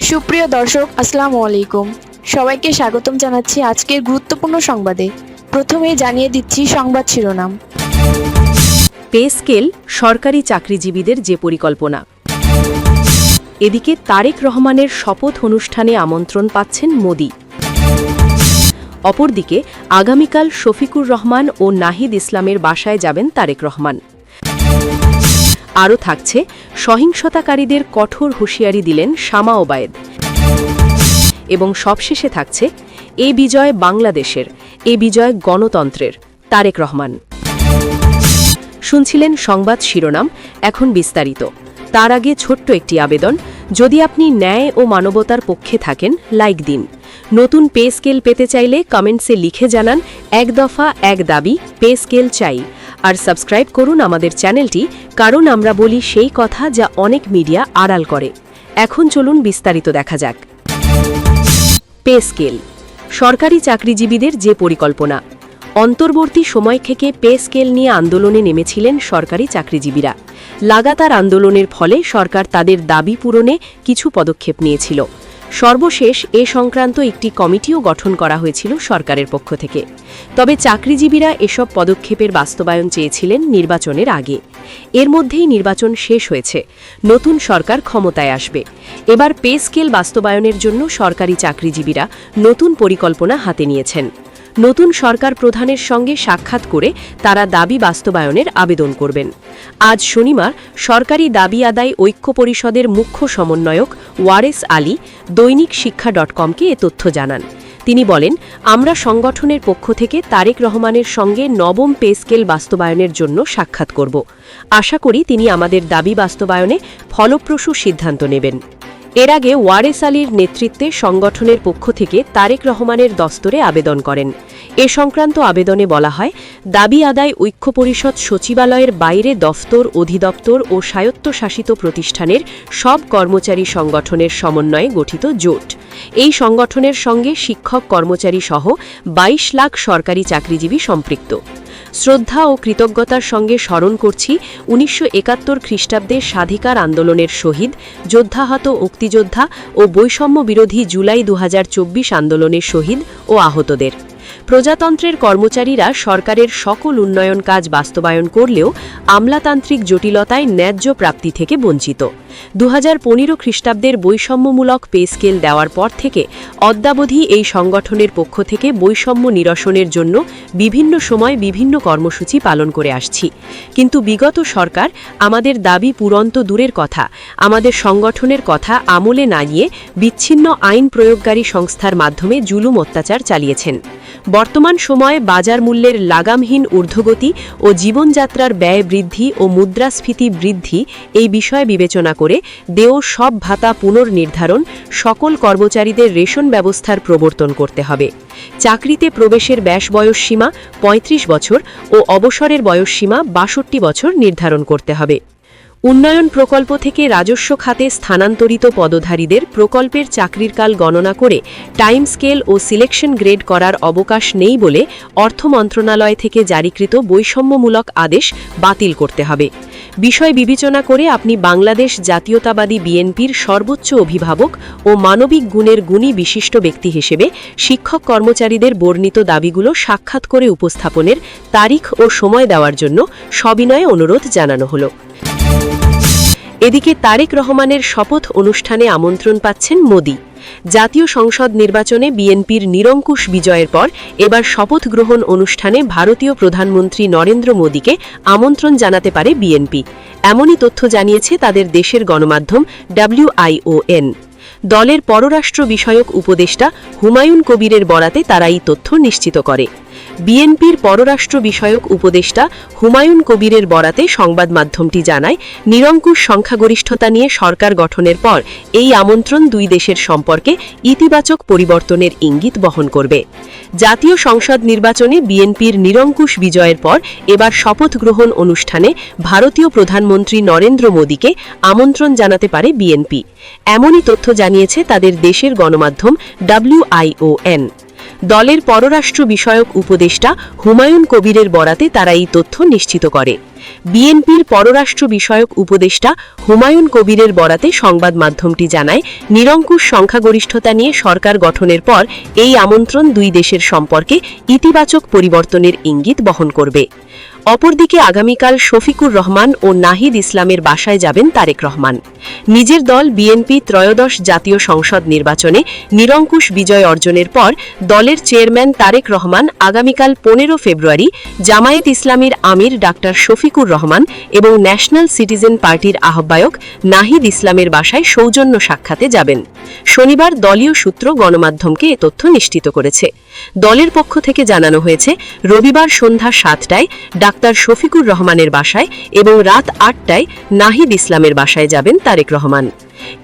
সুপ্রিয় দর্শক, আসসালামু আলাইকুম। সবাইকে স্বাগতম জানাচ্ছি আজকের গুরুত্বপূর্ণ সংবাদে। প্রথমেই জানিয়ে দিচ্ছি সংবাদ শিরোনাম। পে স্কেল সরকারি চাকরিজীবীদের যে পরিকল্পনা। এদিকে তারেক রহমানের শপথ অনুষ্ঠানে আমন্ত্রণ পাচ্ছেন মোদি। অপরদিকে আগামীকাল শফিকুর রহমান ও নাহিদ ইসলামের বাসায় যাবেন তারেক রহমান। আরও থাকছে, সহিংসতাকারীদের কঠোর হুঁশিয়ারি দিলেন শামা ওবায়েদ। এবং সবশেষে থাকছে, এ বিজয় বাংলাদেশের, এ বিজয় গণতন্ত্রের, তারেক রহমান। শুনছিলেন সংবাদ শিরোনাম, এখন বিস্তারিত। তার আগে ছোট্ট একটি আবেদন, যদি আপনি ন্যায় ও মানবতার পক্ষে থাকেন, লাইক দিন। নতুন পে স্কেল পেতে চাইলে কমেন্টসে লিখে জানান, এক দফা এক দাবি, পে স্কেল চাই। আর সাবস্ক্রাইব করুন আমাদের চ্যানেলটি, কারণ আমরা বলি সেই কথা যা অনেক মিডিয়া আড়াল করে। এখন চলুন বিস্তারিত দেখা যাক। পে স্কেল সরকারি চাকরিজীবীদের যে পরিকল্পনা। অন্তর্বর্তী সময় থেকে পে স্কেল নিয়ে আন্দোলনে নেমেছিলেন সরকারি চাকরিজীবীরা। লাগাতার আন্দোলনের ফলে সরকার তাদের দাবি পূরণে কিছু পদক্ষেপ নিয়েছিল। সর্বশেষ এ সংক্রান্ত একটি কমিটিও গঠন করা হয়েছিল সরকারের পক্ষ থেকে। তবে চাকরিজীবীরা এসব পদক্ষেপের বাস্তবায়ন চেয়েছিলেন নির্বাচনের আগে। এর মধ্যেই নির্বাচন শেষ হয়েছে, নতুন সরকার ক্ষমতায় আসবে। এবার পে স্কেল বাস্তবায়নের জন্য সরকারি চাকরিজীবীরা নতুন পরিকল্পনা হাতে নিয়েছেন। নতুন সরকার প্রধানের সঙ্গে সাক্ষাৎ করে তারা দাবি বাস্তবায়নের আবেদন করবেন। আজ শনিবার সরকারি দাবি আদায় ঐক্য পরিষদের মুখ্য সমন্বয়ক ওয়ারেস আলী দৈনিক শিক্ষা.কমকে এ তথ্য জানান। তিনি বলেন, আমরা সংগঠনের পক্ষ থেকে তারেক রহমানের সঙ্গে নবম পে স্কেল বাস্তবায়নের জন্য সাক্ষাৎ করব। আশা করি তিনি আমাদের দাবি বাস্তবায়নে ফলপ্রসূ সিদ্ধান্ত নেবেন। এর আগে ওয়ারেস আলীর নেতৃত্বে সংগঠনের পক্ষ থেকে তারেক রহমানের দস্তরে আবেদন করেন। এ সংক্রান্ত আবেদনে বলা হয়, দাবি আদায় ঐক্য পরিষদ সচিবালয়ের বাইরে দফতর, অধিদপ্তর ও স্বায়ত্তশাসিত প্রতিষ্ঠানের সব কর্মচারী সংগঠনের সমন্বয়ে গঠিত জোট। এই সংগঠনের সঙ্গে শিক্ষক কর্মচারী সহ ২২ লাখ সরকারি চাকরিজীবী সম্পৃক্ত। শ্রদ্ধা ও কৃতজ্ঞতার সঙ্গে স্মরণ করছি ১৯৭১ খ্রিস্টাব্দে স্বাধিকার আন্দোলনের শহীদ, যোদ্ধাহত মুক্তিযোদ্ধা ও বৈষম্য বিরোধী জুলাই ২০২৪ আন্দোলনের শহীদ ও আহতদের। প্রজাতন্ত্রের কর্মচারীরা সরকারের সকল উন্নয়ন কাজ বাস্তবায়ন করলেও আমলাতান্ত্রিক জটিলতায় ন্যায্য প্রাপ্তি থেকে বঞ্চিত। ২০১৫ খ্রিস্টাব্দের বৈষম্যমূলক পে স্কেল দেওয়ার পর থেকে অদ্যাবধি এই সংগঠনের পক্ষ থেকে বৈষম্য নিরসনের জন্য বিভিন্ন সময় বিভিন্ন কর্মসূচি পালন করে আসছি। কিন্তু বিগত সরকার আমাদের দাবি পূরণ তো দূরের কথা, আমাদের সংগঠনের কথা আমলে না নিয়ে বিচ্ছিন্ন আইন প্রয়োগকারী সংস্থার মাধ্যমে জুলুম অত্যাচার চালিয়েছেন। বর্তমান সময়ে বাজার মূল্যের লাগামহীন ঊর্ধ্বগতি ও জীবনযাত্রার ব্যয় বৃদ্ধি ও মুদ্রাস্ফীতি বৃদ্ধি এই বিষয়ে বিবেচনা করে দেয় সব ভাতা পুনর্নির্ধারণ, সকল কর্মচারীদের রেশন ব্যবস্থার প্রবর্তন করতে হবে। চাকরিতে প্রবেশের বয়সসীমা ৩৫ বছর ও অবসরের বয়সসীমা ৬২ বছর নির্ধারণ করতে হবে। উন্নয়ন প্রকল্প থেকে রাজস্ব খাতে স্থানান্তরিত পদধারীদের প্রকল্পের চাকরির কাল গণনা করে টাইম স্কেল ও সিলেকশন গ্রেড করার অবকাশ নেই বলে অর্থ মন্ত্রণালয় থেকে জারিকৃত বৈষম্যমূলক আদেশ বাতিল করতে হবে। বিষয় বিবেচনা করে আপনি বাংলাদেশ জাতীয়তাবাদী বিএনপির সর্বোচ্চ অভিভাবক ও মানবিক গুণের গুণী বিশিষ্ট ব্যক্তি হিসেবে শিক্ষক কর্মচারীদের বর্ণিত দাবিগুলো সাক্ষাৎ করে উপস্থাপনের তারিখ ও সময় দেওয়ার জন্য সবিনয়ে অনুরোধ জানানো হলো। এদিকে তারেক রহমানের শপথ অনুষ্ঠানে আমন্ত্রণ পাচ্ছেন মোদি। জাতীয় সংসদ নির্বাচনে বিএনপির নিরঙ্কুশ বিজয়ের পর এবার শপথ গ্রহণ অনুষ্ঠানে ভারতীয় প্রধানমন্ত্রী নরেন্দ্র মোদিকে আমন্ত্রণ জানাতে পারে বিএনপি। এমনই তথ্য জানিয়েছে তাদের দেশের গণমাধ্যম WION। দলের পররাষ্ট্র বিষয়ক উপদেষ্টা হুমায়ুন কবিরের বরাতে তারা এই তথ্য নিশ্চিত করে। বিএনপির পররাষ্ট্র বিষয়ক উপদেষ্টা হুমায়ুন কবিরের বরাতে সংবাদ মাধ্যমটি জানায়, নিরঙ্কুশ সংখ্যাগরিষ্ঠতা নিয়ে সরকার গঠনের পর এই আমন্ত্রণ দুই দেশের সম্পর্কে ইতিবাচক পরিবর্তনের ইঙ্গিত বহন করবে। জাতীয় সংসদ নির্বাচনে বিএনপির নিরঙ্কুশ বিজয়ের পর এবার শপথ গ্রহণ অনুষ্ঠানে ভারতীয় প্রধানমন্ত্রী নরেন্দ্র মোদিকে আমন্ত্রণ জানাতে পারে বিএনপি। এমনই তথ্য জানিয়েছে তাদের দেশের গণমাধ্যম WION। দলের পররাষ্ট্র বিষয়ক উপদেষ্টা হুমায়ুন কবিরের বরাতে তারা এই তথ্য নিশ্চিত করে। বিএনপির পররাষ্ট্র বিষয়ক উপদেষ্টা হুমায়ুন কবিরের বরাতে সংবাদ মাধ্যমটি জানায়, নিরঙ্কুশ সংখ্যাগরিষ্ঠতা নিয়ে সরকার গঠনের পর এই আমন্ত্রণ দুই দেশের সম্পর্কে ইতিবাচক পরিবর্তনের ইঙ্গিত বহন করবে। অপরদিকে আগামীকাল শফিকুর রহমান ও নাহিদ ইসলামের বাসায় যাবেন তারেক রহমান। নিজের দল বিএনপি ত্রয়োদশ জাতীয় সংসদ নির্বাচনে নিরঙ্কুশ বিজয় অর্জনের পর দলের চেয়ারম্যান তারেক রহমান আগামীকাল 15 ফেব্রুয়ারি জামায়াত ইসলামীর আমির ডাক্তার শফিকুর রহমান এবং ন্যাশনাল সিটিজেন পার্টির আহ্বায়ক নাহিদ ইসলামের বাসায় সৌজন্য সাক্ষাতে যাবেন। শনিবার দলীয় সূত্র গণমাধ্যমকে এ তথ্য নিশ্চিত করেছে। দলের পক্ষ থেকে জানানো হয়েছে, রবিবার সন্ধ্যা 7টায় ডাক্তার শফিকুর রহমানের বাসায় এবং রাত 8টায় নাহিদ ইসলামের বাসায় যাবেন তারেক রহমান।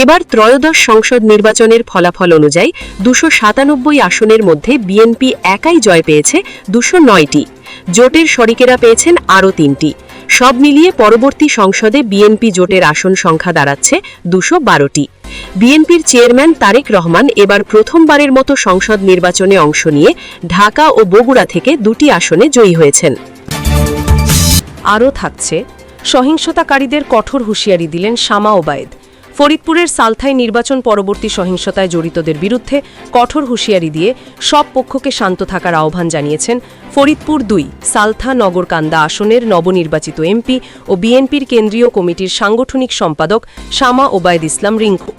এবার ত্রয়োদশ সংসদ নির্বাচনের ফলাফল অনুযায়ী 297 আসনের মধ্যে বিএনপি একাই জয় পেয়েছে 209টি। জোটের শরিকেরা পেয়েছেন আরও 3টি। সব মিলিয়ে পরবর্তী সংসদে বিএনপি জোটের আসন সংখ্যা দাঁড়াচ্ছে 212টি। বিএনপির চেয়ারম্যান তারেক রহমান এবার প্রথমবারের মতো সংসদ নির্বাচনে অংশ নিয়ে ঢাকা ও বগুড়া থেকে 2টি আসনে জয়ী হয়েছেন। আরও থাকছে, সহিংসতাকারীদের কঠোর হুঁশিয়ারি দিলেন শামা ওবায়েদ। ফরিদপুরের সালথায় নির্বাচন পরবর্তী সহিংসতায় জড়িতদের বিরুদ্ধে কঠোর হুঁশিয়ারি দিয়ে সব পক্ষকে শান্ত থাকার আহ্বান জানিয়েছেন ফরিদপুর 2 সালথা নগরকান্দা আসনের নবনির্বাচিত এমপি ও বিএনপির কেন্দ্রীয় কমিটির সাংগঠনিক সম্পাদক শামা ওবায়েদ ইসলাম রিঙ্কু।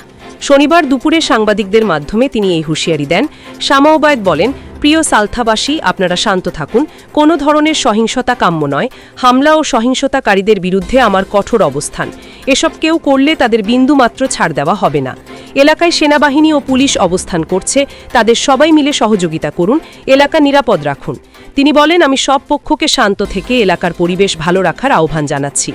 শনিবার দুপুরে সাংবাদিকদের মাধ্যমে তিনি এই হুঁশিয়ারি দেন। শামা ওবায়েদ বলেন, প্রিয় সালথাবাসী, আপনারা শান্ত থাকুন, কোনো ধরনের সহিংসতা কাম্য নয়। হামলা ও সহিংসতাকারীদের বিরুদ্ধে আমার কঠোর অবস্থান। এসব কেউ করলে তাদের বিন্দুমাত্র ছাড় দেওয়া হবে না। এলাকায় সেনাবাহিনী ও পুলিশ অবস্থান করছে, তাদের সবাই মিলে সহযোগিতা করুন, এলাকা নিরাপদ রাখুন। তিনি বলেন, আমি সব পক্ষকে শান্ত থেকে এলাকার পরিবেশ ভালো রাখার আহ্বান জানাচ্ছি।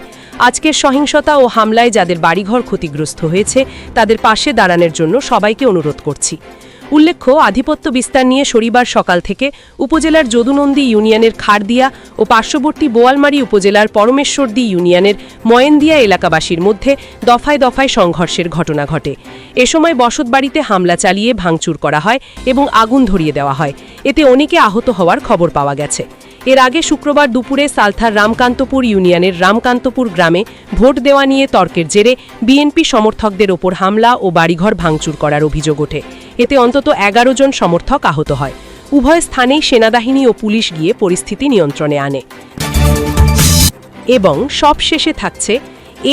আজকের সহিংসতা ও হামলায় যাদের বাড়িঘর ক্ষতিগ্রস্ত হয়েছে তাদের পাশে দাঁড়ানোর জন্য সবাইকে অনুরোধ করছি। উল্লেখ্য, আধিপত্য বিস্তার নিয়ে শনিবার সকাল থেকে উপজেলার যদুনন্দী ইউনিয়নের খারদিয়া ও পার্শ্ববর্তী বোয়ালমারী উপজেলার পরমেশ্বরদী ইউনিয়নের ময়েনদিয়া এলাকাবাসীর মধ্যে দফায় দফায় সংঘর্ষের ঘটনা ঘটে। এ সময় বসতবাড়িতে হামলা চালিয়ে ভাঙচুর করা হয় এবং আগুন ধরিয়ে দেওয়া হয়। এতে অনেকে আহত হওয়ার খবর পাওয়া গেছে। এর আগে শুক্রবার দুপুরে সালথার রামকান্তপুর ইউনিয়নের রামকান্তপুর গ্রামে ভোট দেওয়া নিয়ে তর্কের জেরে বিএনপি সমর্থকদের ওপর হামলা ও বাড়িঘর ভাঙচুর করার অভিযোগ ওঠে। এতে অন্তত 11 জন সমর্থক আহত হয়। উভয় স্থানেই সেনাবাহিনী ও পুলিশ গিয়ে পরিস্থিতি নিয়ন্ত্রণে আনে। এবং সবশেষে থাকছে,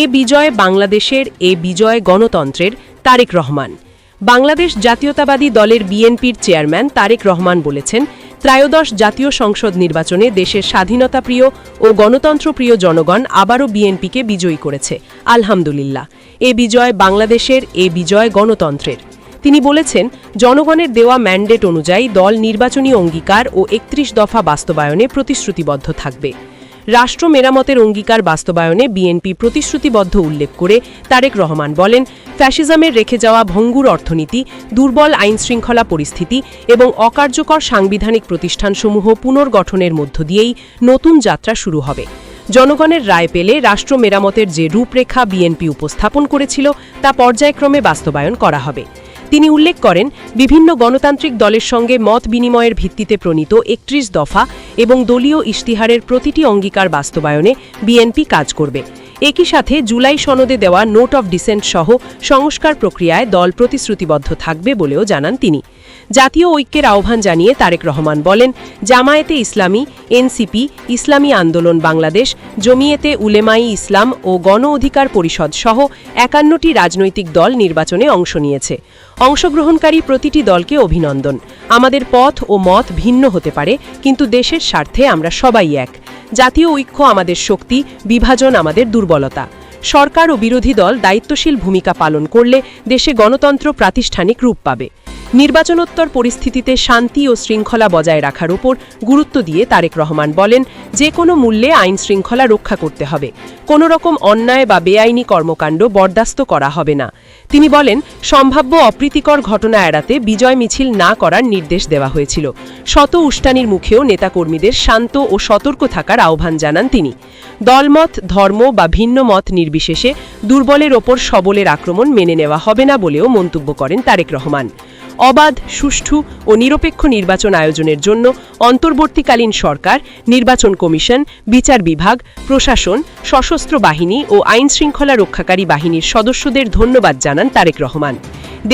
এ বিজয় বাংলাদেশের, এ বিজয় গণতন্ত্রের। তারেক রহমান। বাংলাদেশ জাতীয়তাবাদী দলের বিএনপির চেয়ারম্যান তারেক রহমান বলেছেন, ত্রয়োদশ জাতীয় সংসদ নির্বাচনে দেশের স্বাধীনতাপ্রিয় ও গণতন্ত্রপ্রিয় জনগণ আবারও বিএনপিকে বিজয়ী করেছে। আলহামদুলিল্লাহ, এ বিজয় বাংলাদেশের, এ বিজয় গণতন্ত্রের। তিনি বলেছেন, জনগণের দেওয়া ম্যান্ডেট অনুযায়ী দল নির্বাচনী অঙ্গীকার ও 31 দফা বাস্তবায়নে প্রতিশ্রুতিবদ্ধ থাকবে। রাষ্ট্র মেরামতের অঙ্গীকার বাস্তবায়নে বিএনপি প্রতিশ্রুতিবদ্ধ উল্লেখ করে তারেক রহমান বলেন, ফ্যাসিজমের রেখে যাওয়া ভঙ্গুর অর্থনীতি, দুর্বল আইনশৃঙ্খলা পরিস্থিতি এবং অকার্যকর সাংবিধানিক প্রতিষ্ঠানসমূহ পুনর্গঠনের মধ্য দিয়েই নতুন যাত্রা শুরু হবে। জনগণের রায় পেলে রাষ্ট্র মেরামতের যে রূপরেখা বিএনপি উপস্থাপন করেছিল তা পর্যায়ক্রমে বাস্তবায়ন করা হবে। তিনি উল্লেখ করেন, বিভিন্ন গণতান্ত্রিক দলের সঙ্গে মত বিনিময়ের ভিত্তিতে প্রণীত 31 দফা এবং দলীয় ইশতিহারের প্রতিটি অঙ্গীকার বাস্তবায়নে বিএনপি কাজ করবে। একই সাথে জুলাই সনদে দেওয়া নোট অফ ডিসেন্ট সহ সংস্কার প্রক্রিয়ায় দল প্রতিশ্রুতিবদ্ধ থাকবে বলেও জানান তিনি। জাতীয় ঐক্যের আহ্বান জানিয়ে তারেক রহমান বলেন, জামায়াতে ইসলামী, এনসিপি, ইসলামী আন্দোলন বাংলাদেশ, জমিয়েতে উলেমাই ইসলাম ও গণ অধিকার পরিষদ সহ 51টি রাজনৈতিক দল নির্বাচনে অংশ নিয়েছে। অংশগ্রহণকারী প্রতিটি দলকে অভিনন্দন। আমাদের পথ ও মত ভিন্ন হতে পারে, কিন্তু দেশের স্বার্থে আমরা সবাই এক। জাতীয় ঐক্য আমাদের শক্তি, বিভাজন আমাদের দুর্বলতা। সরকার ও বিরোধী দল দায়িত্বশীল ভূমিকা পালন করলে দেশে গণতন্ত্র প্রাতিষ্ঠানিক রূপ পাবে। নির্বাচনোত্তর পরিস্থিতিতে শান্তি ও শৃঙ্খলা বজায় রাখার উপর গুরুত্ব দিয়ে তারেক রহমান বলেন, যে কোনো মূল্যে আইন শৃঙ্খলা রক্ষা করতে হবে। কোনো রকম অন্যায় বা বেআইনি কর্মকাণ্ড বরদাস্ত করা হবে না। তিনি বলেন, সম্ভাব্য অপ্রীতিকর ঘটনা এড়াতে বিজয় মিছিল না করার নির্দেশ দেওয়া হয়েছিল। শত উস্কানির মুখেও নেতাকর্মীদের শান্ত ও সতর্ক থাকার আহ্বান জানান তিনি। দলমত, ধর্ম বা ভিন্ন মত নির্বিশেষে দুর্বলের ওপর সবলের আক্রমণ মেনে নেওয়া হবে না বলেও মন্তব্য করেন তারেক রহমান। অবাধ, সুষ্ঠু ও নিরপেক্ষ নির্বাচন আয়োজনের জন্য অন্তর্বর্তীকালীন সরকার, নির্বাচন কমিশন, বিচার বিভাগ, প্রশাসন, সশস্ত্র বাহিনী ও আইনশৃঙ্খলা রক্ষাকারী বাহিনীর সদস্যদের ধন্যবাদ জানান তারেক রহমান।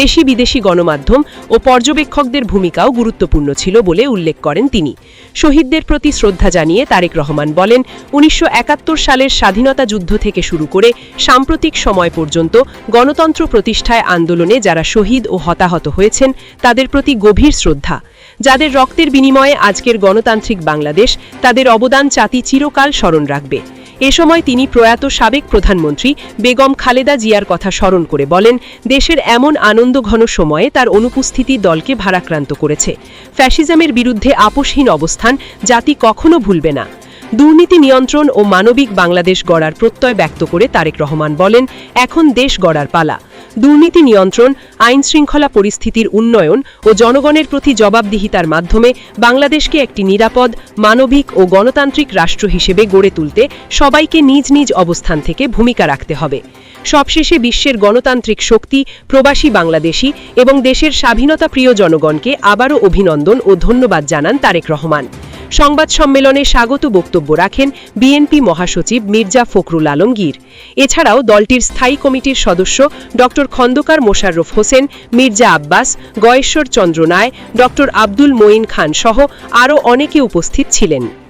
দেশি বিদেশি গণমাধ্যম ও পর্যবেক্ষকদের ভূমিকাও গুরুত্বপূর্ণ ছিল বলে উল্লেখ করেন তিনি। শহীদদের প্রতি শ্রদ্ধা জানিয়ে তারেক রহমান বলেন, ১৯৭১ সালের স্বাধীনতা যুদ্ধ থেকে শুরু করে সাম্প্রতিক সময় পর্যন্ত গণতন্ত্র প্রতিষ্ঠায় আন্দোলনে যারা শহীদ ও হতাহত হয়েছেন তাদের প্রতি গভীর শ্রদ্ধা। যাদের রক্তের বিনিময়ে আজকের গণতান্ত্রিক বাংলাদেশ, তাদের অবদান জাতি চিরকাল স্মরণ রাখবে। এ সময় তিনি প্রয়াত সাবেক প্রধানমন্ত্রী বেগম খালেদা জিয়ার কথা স্মরণ করে বলেন, দেশের এমন আনন্দঘন সময়ে তার অনুপস্থিতি দলকে ভারাক্রান্ত করেছে। ফ্যাসিজমের বিরুদ্ধে আপোষহীন অবস্থান জাতি কখনো ভুলবে না। দুর্নীতি নিয়ন্ত্রণ ও মানবিক বাংলাদেশ গড়ার প্রত্যয় ব্যক্ত করে তারেক রহমান বলেন, এখন দেশ গড়ার পালা। দুর্নীতি নিয়ন্ত্রণ, আইনশৃঙ্খলা পরিস্থিতির উন্নয়ন ও জনগণের প্রতি জবাবদিহিতার মাধ্যমে বাংলাদেশকে একটি নিরাপদ, মানবিক ও গণতান্ত্রিক রাষ্ট্র হিসেবে গড়ে তুলতে সবাইকে নিজ নিজ অবস্থান থেকে ভূমিকা রাখতে হবে। সবশেষে বিশ্বের গণতান্ত্রিক শক্তি, প্রবাসী বাংলাদেশী এবং দেশের স্বাধীনতাপ্রিয় জনগণকে আবারও অভিনন্দন ও ধন্যবাদ জানান তারেক রহমান। সংবাদ সম্মেলনে স্বাগত বক্তব্য রাখেন বিএনপি মহাসচিব মির্জা ফখরুল আলমগীর। এছাড়াও দলটির স্থায়ী কমিটির সদস্য ড খন্দকার মোশাররফ হোসেন, মির্জা আব্বাস, গয়েশ্বর চন্দ্র নায়, ড আব্দুল মঈন খান সহ আরও অনেকে উপস্থিত ছিলেন।